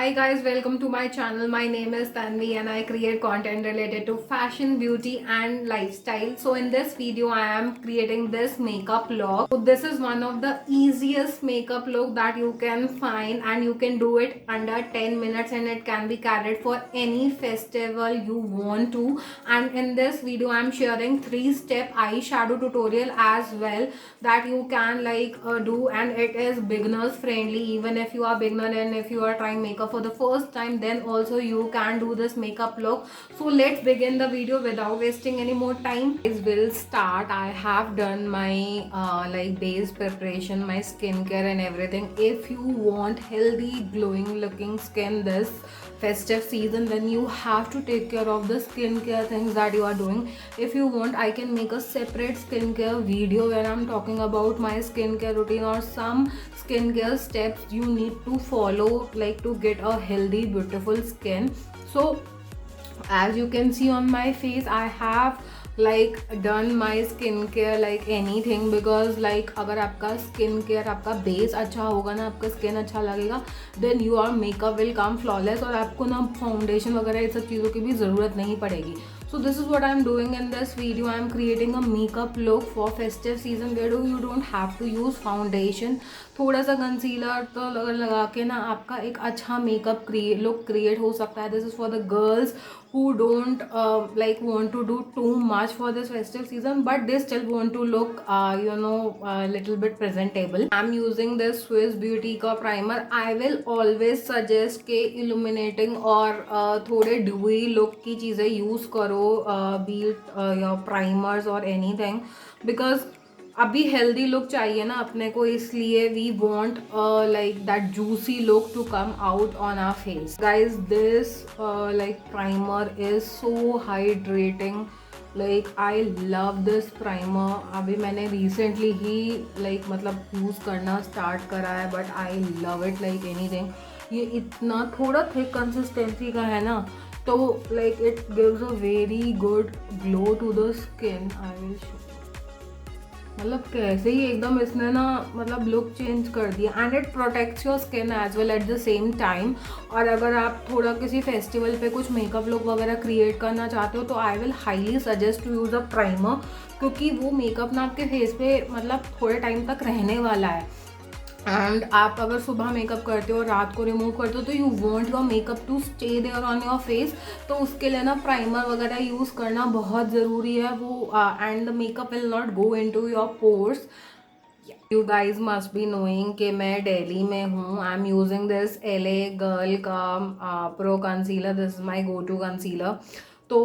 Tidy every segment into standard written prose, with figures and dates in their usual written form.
Hi guys, welcome to my channel. My name is Tanvi and I create content related to fashion, beauty and lifestyle. So in this video, I am creating this makeup look. So this is one of the easiest makeup look that you can find and you can do it under 10 minutes and it can be carried for any festival you want to. And in this video, I am sharing 3-step eyeshadow tutorial as well that you can do, and it is beginners friendly. Even if you are beginner and if you are trying makeup for the first time, then also you can do this makeup look. So let's begin the video without wasting any more time. Guys, will start. I have done my base preparation, my skincare and everything. If you want healthy glowing looking skin this festive season, then you have to take care of the skincare things that you are doing. If you want, I can make a separate skincare video where I'm talking about my skincare routine or some skincare steps you need to follow to get a healthy beautiful skin. So as you can see on my face, I have done my skincare like anything, because अगर आपका skin care, आपका base अच्छा होगा ना, आपका skin अच्छा लगेगा, then your makeup will come flawless और आपको ना फाउंडेशन वगैरह ये सब चीज़ों की भी ज़रूरत नहीं पड़ेगी. So this is what I am doing in this video. I am creating a makeup look for festive season where you don't have to use foundation. थोड़ा सा कंसीलर तो लगा के ना आपका एक अच्छा मेकअप लुक क्रिएट हो सकता है. This is for the girls who don't want to do too much for this festive season, but they still want to look a little bit presentable. I'm using this Swiss Beauty का primer. I will always suggest के illuminating और थोड़े dewy look की चीज़ें use करो, be it your primers or anything, because अभी healthy look चाहिए ना अपने को, इसलिए we want that juicy look to come out on our face. Guys this primer is so hydrating. I love this primer. अभी मैंने recently ही use करना स्टार्ट करा है, but I love it like anything. ये इतना थोड़ा थिक कंसिस्टेंसी का है ना, तो it gives a very good glow to the skin. I will show, कैसे ही एकदम इसने ना लुक चेंज कर दिया. And it protects your skin as well at the same time. और अगर आप थोड़ा किसी फेस्टिवल पे कुछ मेकअप लुक वगैरह क्रिएट करना चाहते हो, तो I will highly suggest to use a primer, क्योंकि वो मेकअप ना आपके फेस पे थोड़े टाइम तक रहने वाला है. एंड आप अगर सुबह मेकअप करते हो और रात को रिमूव करते हो, तो you want your makeup to stay there on your face. तो उसके लिए ना प्राइमर वगैरह यूज़ करना बहुत ज़रूरी है वो. And the makeup will not go into your pores. You guys must be knowing कि मैं दिल्ली में हूँ. I am using this LA girl का pro concealer. This is my go to concealer. तो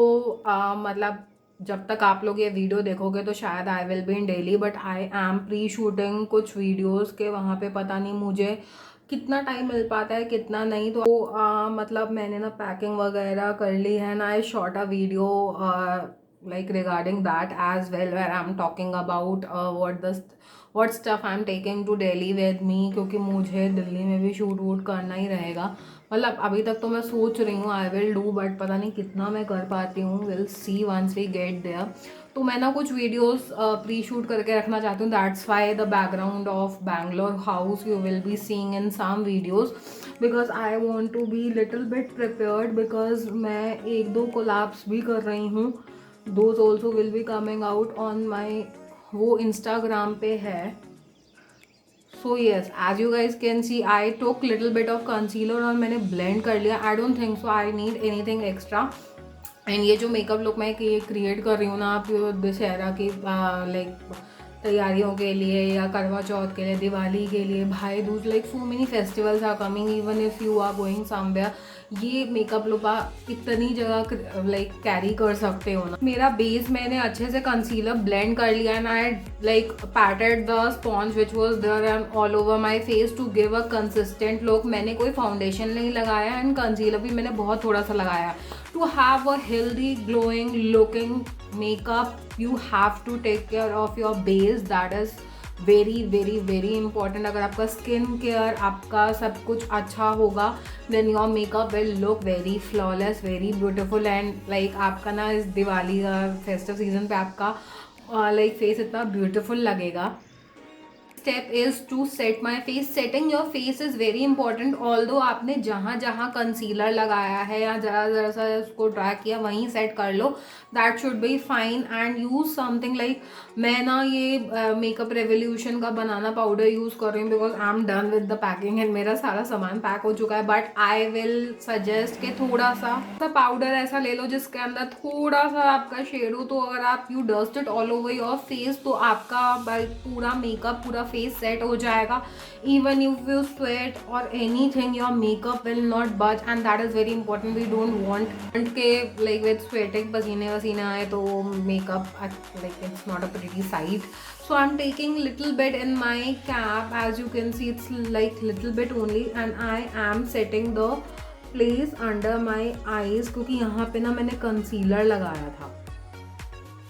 जब तक आप लोग ये वीडियो देखोगे तो शायद I will be in Delhi, but I am pre shooting कुछ वीडियोस के वहाँ पे. पता नहीं मुझे कितना टाइम मिल पाता है कितना नहीं. तो मैंने ना पैकिंग वगैरह कर ली है ना. आई shot a video regarding that as well, where I'm talking about what stuff I'm taking to Delhi with me, क्योंकि मुझे दिल्ली में भी शूट वूट करना ही रहेगा. अभी तक तो मैं सोच रही हूँ आई विल डू, बट पता नहीं कितना मैं कर पाती हूँ. Will see once we get there. तो मैं ना कुछ वीडियोस प्री शूट करके रखना चाहती हूँ. That's why the background of Bangalore house you will be seeing in some videos, because I want to be little bit prepared, because मैं 1-2 collabs भी कर रही हूँ. Those also will be coming out on my वो Instagram पे है. So yes, as you guys can see, I took little bit of concealer और मैंने blend कर लिया. I don't think so I need anything extra. And ये जो makeup look मैं क्रिएट कर रही हूँ ना, आप दशहरा की तैयारियों के लिए, या करवा चौथ के लिए, दिवाली के लिए, Bhai Dooj, so many festivals are coming. Even if you are going somewhere, ये मेकअप लुक आप इतनी जगह कैरी कर सकते हो ना. मेरा बेस मैंने अच्छे से कंसीलर ब्लेंड कर लिया and I patted the sponge which was there and all over my face to give a consistent look. मैंने कोई फाउंडेशन नहीं लगाया एंड कंसीलर भी मैंने बहुत थोड़ा सा लगाया. To have a healthy glowing looking makeup, you have to take care of your base. that is very very very important. अगर आपका स्किन केयर, आपका सब कुछ अच्छा होगा, then your makeup will look very flawless, very beautiful. and आपका ना इस दिवाली का फेस्टिव सीजन पे आपका फेस इतना ब्यूटीफुल लगेगा. step is to set my face. Setting your face is very important. Although आपने जहाँ जहाँ कंसीलर लगाया है या ज़रा ज़रा सा उसको ड्रा किया वहीं सेट कर लो, that should be fine. And use something like, मैं ना ये मेकअप रेवोल्यूशन का बनाना पाउडर यूज़ कर रही हूँ because I am done with the packing and मेरा सारा सामान पैक हो चुका है. बट आई विल सजेस्ट कि थोड़ा सा पाउडर ऐसा ले लो जिसके अंदर थोड़ा सा आपका शेड हो. तो अगर आप you dust it all over your face तो आपका पूरा मेकअप, पूरा फेस सेट हो जाएगा. इवन इफ यू स्वेट और anything, your makeup will not budge and that is very important. We don't want के लाइक विद स्वेटिंग पसीने वसीने आए तो makeup like it's not a pretty sight. So I'm taking little bit in my cap. As you can see, it's like little bit only, and I am setting the place under my eyes क्योंकि यहाँ पे ना मैंने concealer लगाया था.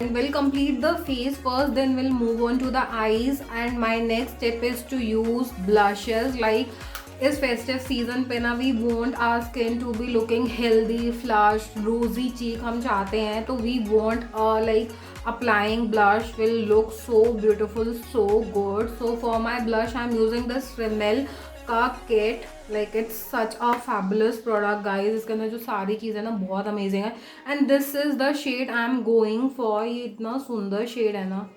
And we'll complete the face first, then we'll move on to the eyes. And my next step is to use blushes. Like इस festive season पे ना we want our skin to be looking healthy, flush, rosy cheek हम चाहते हैं. तो we want like applying blush will look so beautiful, so good. So for my blush I'm using this Rimmel का kit. Like it's such a fabulous product guys. इसके अंदर जो सारी चीज़ें ना बहुत अमेजिंग है. And this is the shade I am going for. ये इतना सुंदर शेड है ना.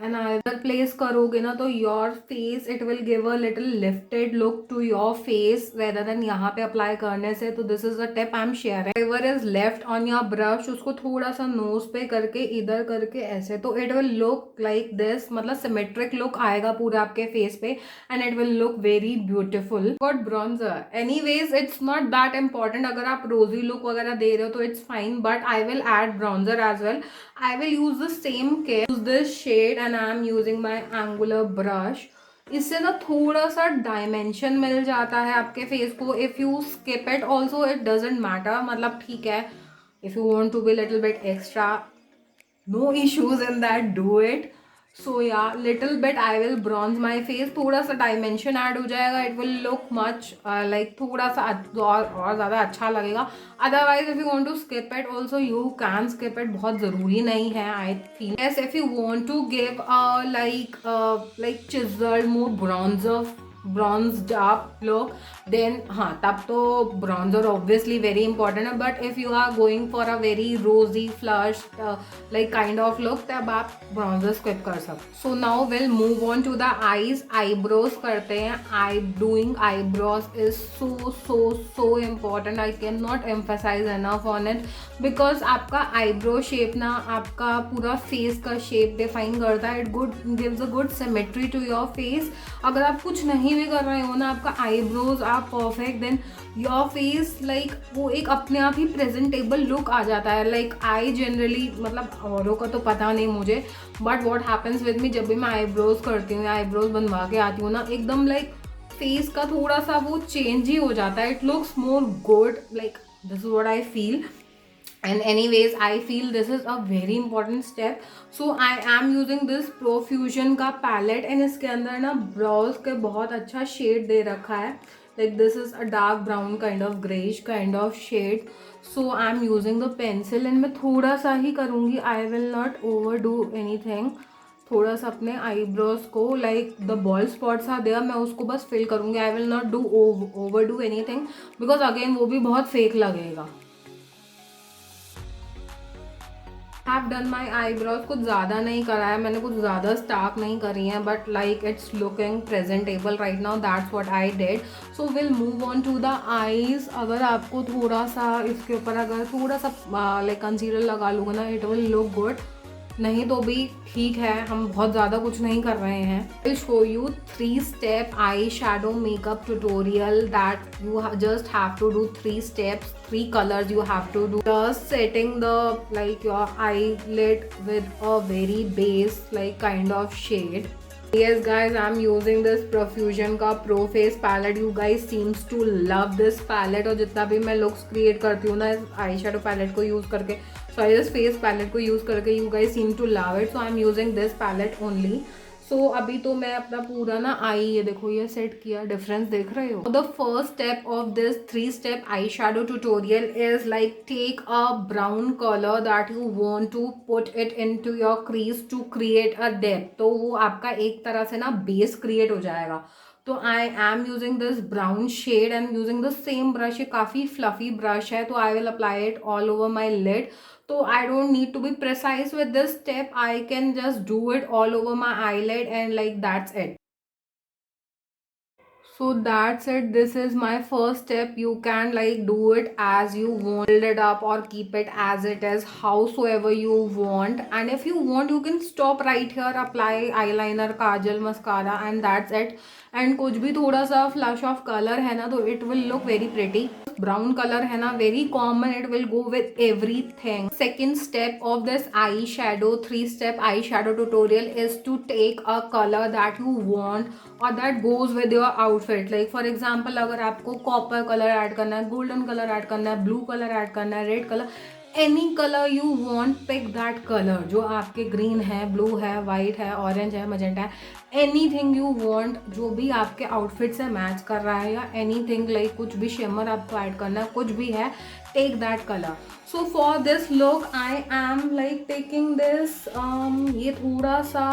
एंड अगर प्लेस करोगे ना तो your face it will give a little lifted look to your face rather than यहाँ पे अप्लाई करने से. तो this is a tip I am sharing. Whatever is left on your brush उसको थोड़ा सा नोज पे करके इधर करके ऐसे, तो it will look like this. मतलब सिमेट्रिक लुक आएगा पूरा आपके फेस पे and it will look very beautiful. Got bronzer. Anyways it's not that important. अगर आप रोजी लुक वगैरह दे रहे हो तो it's fine, but I will add bronzer as well. I will use the same kit, use this shade and I am using my angular brush. इससे ना थोड़ा सा डायमेंशन मिल जाता है आपके फेस को. If you skip it also it doesn't matter. मतलब ठीक है, if you want to be little bit extra, no issues in that, do it. So yeah little bit I will bronze my face. थोड़ा सा dimension add हो जाएगा. It will look much like थोड़ा सा और ज़्यादा अच्छा लगेगा. Otherwise if you want to skip it also you can skip it. बहुत ज़रूरी नहीं है I feel. Yes, if you want to give like chiselled more bronzed up look then हाँ, तब तो ब्रॉन्जर ऑब्वियसली वेरी इंपॉर्टेंट है. But if you are going for a very रोजी flush like kind of look तब आप bronzer skip कर सकते. So now will move on to the eyes. Eyebrows करते हैं. Doing eyebrows is so important. I can not emphasise enough on it because आपका eyebrow shape ना आपका पूरा फेस का शेप डिफाइन करता है. It gives a good symmetry to your face. अगर आप कुछ नहीं भी कर रहे हो ना, आपका आईब्रोज आप perfect, then your face like वो एक अपने आप ही प्रेजेंटेबल लुक आ जाता है. लाइक आई जनरली, मतलब औरों का तो पता नहीं मुझे, but what happens with me, जब भी मैं आईब्रोज करती हूँ, आईब्रोज बनवा के आती हूँ ना, एकदम लाइक फेस का थोड़ा सा वो चेंज ही हो जाता है. It looks more good. Like this is what I feel. And anyways I feel this is a very important step. So I am using this Profusion का palette and इसके अंदर ना ब्राउज के बहुत अच्छा शेड दे रखा है. Like this is a dark brown kind of grayish kind of shade. So I am using the pencil and मैं थोड़ा सा ही करूँगी. I will not overdo anything. थोड़ा सा अपने आईब्रोज को like the bald spots are there, मैं उसको बस फिल करूँगी. I will not do overdo anything because again वो भी बहुत फेक लगेगा. Have done my eyebrows. कुछ ज़्यादा नहीं करा है मैंने, कुछ ज़्यादा स्टार्क नहीं करी है, but like it's looking presentable right now. That's what I did. So will move on to the eyes. अगर आपको थोड़ा सा इसके ऊपर अगर थोड़ा सा लाइक कंसीलर लगा लूँगा ना, इट विल लुक गुड. नहीं तो भी ठीक है, हम बहुत ज़्यादा कुछ नहीं कर रहे हैं. Will show you 3 step I shadow makeup tutorial that you just have to do 3 steps, 3 colors you have to do. Just setting the like your eyelid with a very base like kind of shade. Yes guys, I'm using this Profusion का Pro Face palette. You guys seems to love this palette. और जितना भी मैं looks create करती हूँ ना eye shadow palette को use करके, सॉरी दिस फेस पैलेट को यूज़ करके, you guys seem to love it. So I'm using this palette only. अभी तो मैं अपना पूरा ना आई, ये देखो ये सेट किया, डिफरेंस देख रहे हो. The first step of this 3 step eye shadow tutorial is like take a brown colour that you want to put it into your crease to create a depth. तो वो आपका एक तरह से ना बेस क्रिएट हो जाएगा. तो I am using this brown shade and using the same brush. ये काफ़ी फ्लफी ब्रश है, तो I will apply it all over my lid. So I don't need to be precise with this step. I can just do it all over my eyelid and like that's it. So that's it. This is my first step. You can like do it as you want, build it up or keep it as it is, howsoever you want. And if you want, you can stop right here, apply eyeliner, kajal, mascara, and that's it. And कुछ भी थोड़ा सा flush of colour है ना, तो it will look very pretty. Brown colour है ना, very common, it will go with everything. Second step of this eyeshadow 3 step eye shadow tutorial is to take a colour that you want और that goes with your outfit. Like for example, अगर आपको copper colour add करना है, golden colour add करना है, blue colour add करना है, red colour, any colour you want, pick that colour. जो आपके ग्रीन है, ब्लू है, वाइट है, ऑरेंज है, मजेंटा है, एनी थिंग यू वॉन्ट, जो भी आपके आउटफिट से मैच कर रहा है, या एनी थिंग लाइक कुछ भी शिमर आपको ऐड करना है, कुछ भी है, take that colour. So for this look I am like taking this, ये थोड़ा सा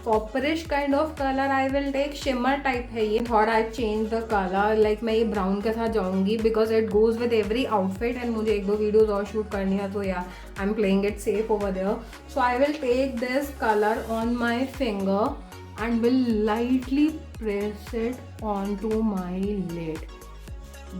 copperish kind of colour I will take, shimmer type है ये. Thought I change the colour, like मैं ये ब्राउन के साथ जाऊंगी because it goes with every outfit and मुझे 1-2 वीडियोज और शूट करनी है, तो yeah I am playing it safe over there. So I will take this colour on my finger and will lightly press it on to my lid.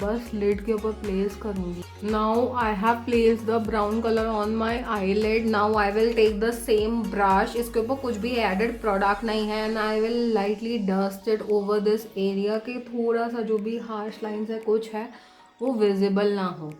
बस lid के ऊपर place करूंगी. Now I have place the brown colour on my eyelid. Now I will take the same brush, इसके ऊपर कुछ भी added product नहीं है, and I will lightly dust it over this area के थोड़ा सा जो भी हार्श लाइन्स है कुछ है वो विजिबल ना हो.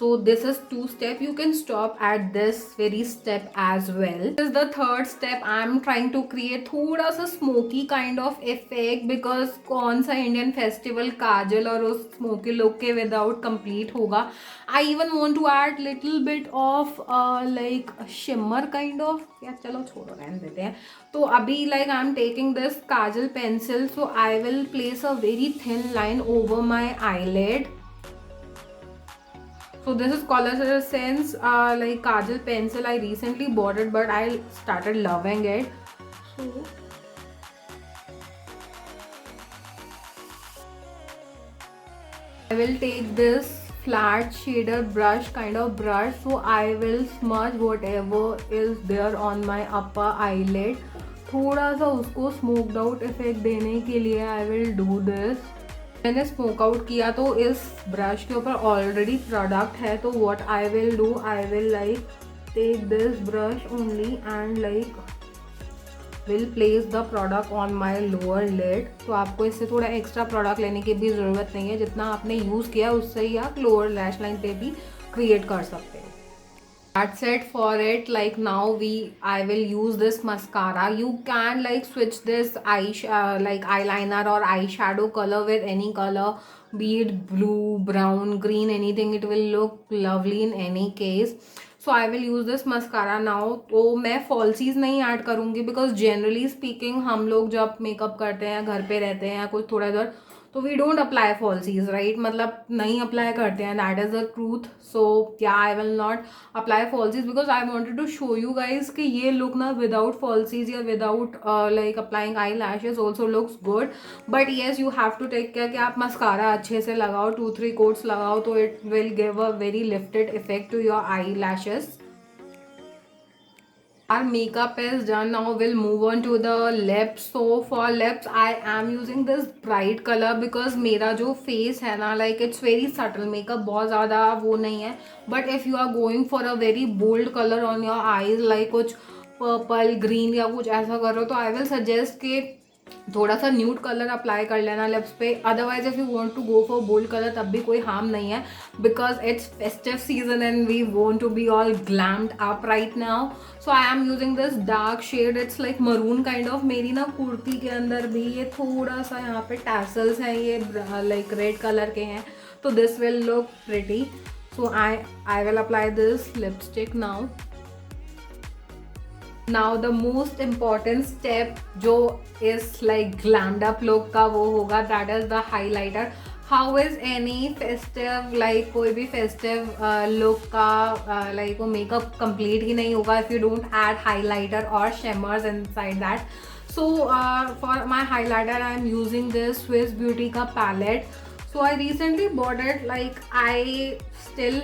So this is 2 step. You can stop at this very step as well. This is the 3rd step. I am trying to create थोड़ा सा smoky kind of effect because कौन सा Indian festival काजल और उस smoky look के without complete होगा. I even want to add little bit of like shimmer kind of. या चलो छोड़ो, रहने देते हैं. तो अभी like I am taking this Kajal pencil, so I will place a very thin line over my eyelid. So this is Color Sense like kajal pencil. I recently bought it but I started loving it. So I will take this flat shader brush kind of brush, so I will smudge whatever is there on my upper eyelid. थोड़ा सा उसको smoked out effect देने के लिए I will do this. मैंने smoke out किया तो इस ब्रश के ऊपर ऑलरेडी प्रोडक्ट है, तो what I will do, I will like take this brush only and like will place the product on my lower lid. तो आपको इससे थोड़ा एक्स्ट्रा प्रोडक्ट लेने की भी ज़रूरत नहीं है, जितना आपने यूज़ किया उससे ही आप लोअर लैश लाइन पे भी क्रिएट कर सकते हो. That's it for it. Like now I will use this mascara. You can like switch this like eyeliner or eyeshadow color with any color, be it blue, brown, green, anything. It will look lovely in any case. So I will use this mascara now. तो मैं falsies नहीं add करूँगी because generally speaking हम लोग जब makeup करते हैं, घर पे रहते हैं, कुछ थोड़ा इधर, तो we don't apply falsies, right, मतलब नहीं अप्लाई करते हैं, that is the truth. So yeah I will not apply falsies because I wanted to show you guys कि ये लुक ना विदाउट फॉल्सीज या without like applying eyelashes also looks good. But yes, you have to take care कि आप mascara अच्छे से लगाओ, 2-3 coats लगाओ, तो it will give a very lifted effect to your eyelashes. Our makeup is done. Now we'll move on to the lips. So for lips I am using this bright color because मेरा जो face है ना, like it's very subtle makeup, बहुत ज़्यादा वो नहीं है. But if you are going for a very bold color on your eyes, like कुछ पर्पल ग्रीन या कुछ ऐसा करो, तो आई विल सजेस्ट कि थोड़ा सा न्यूड कलर अप्लाई कर लेना लिप्स पे. Otherwise if you want to go for bold colour तब भी कोई हार्म नहीं है because it's festive season and we want to be all glammed up right now. So I am using this dark shade, it's like maroon kind of. मेरी ना कुर्ती के अंदर भी ये थोड़ा सा यहाँ पे टैसल्स हैं, ये लाइक रेड कलर के हैं, तो this will look pretty. So I will apply this lipstick now. Now the most important step जो is like glammed up look का वो होगा, that is the highlighter. How is any festive, like कोई भी festive look का like वो makeup complete ही नहीं होगा if you don't add highlighter और shimmers inside that. So for my highlighter I am using this Swiss Beauty का palette. So I recently bought it. Like I still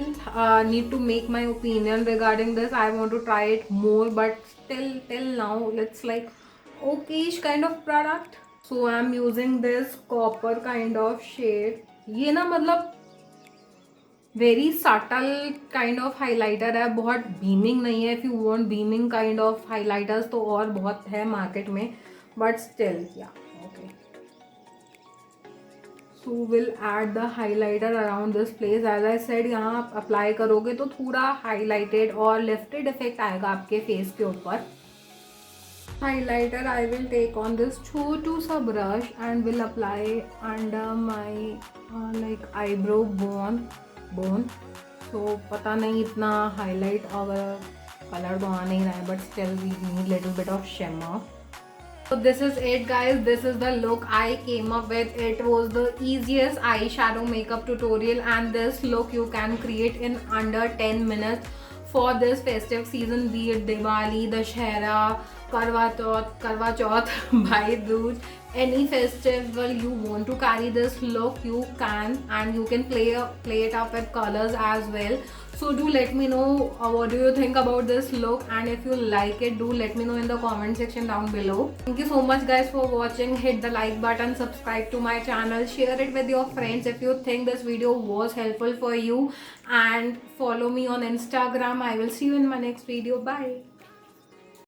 need to make my opinion regarding this. I want to try it more, but still till now it's like okayish kind of product. So I am using this copper kind of shade. ये ना मतलब very subtle kind of highlighter है, बहुत beaming नहीं है. If you want beaming kind of highlighters तो और बहुत है मार्केट में, but still yeah okay. So will add the highlighter around this place. As I said, यहाँ आप अप्लाई करोगे तो थोड़ा हाईलाइटेड और लिफ्टेड इफेक्ट आएगा आपके फेस के ऊपर. Highlighter I will take on this छोटू सा brush and will apply under my like eyebrow bone. तो पता नहीं इतना हाईलाइट और कलर तो आ नहीं रहा है, but still we need little bit of shimmer. So this is it guys, this is the look I came up with. It was the easiest eyeshadow makeup tutorial, and this look you can create in under 10 minutes for this festive season, be it Diwali, Dashera, Karwa Chauth, Bhai Dooj, any festival you want to carry this look you can, and you can play it up with colors as well. So do let me know what do you think about this look, and if you like it, do let me know in the comment section down below. Thank you so much guys for watching. Hit the like button, subscribe to my channel, share it with your friends if you think this video was helpful for you, and follow me on Instagram. I will see you in my next video. Bye.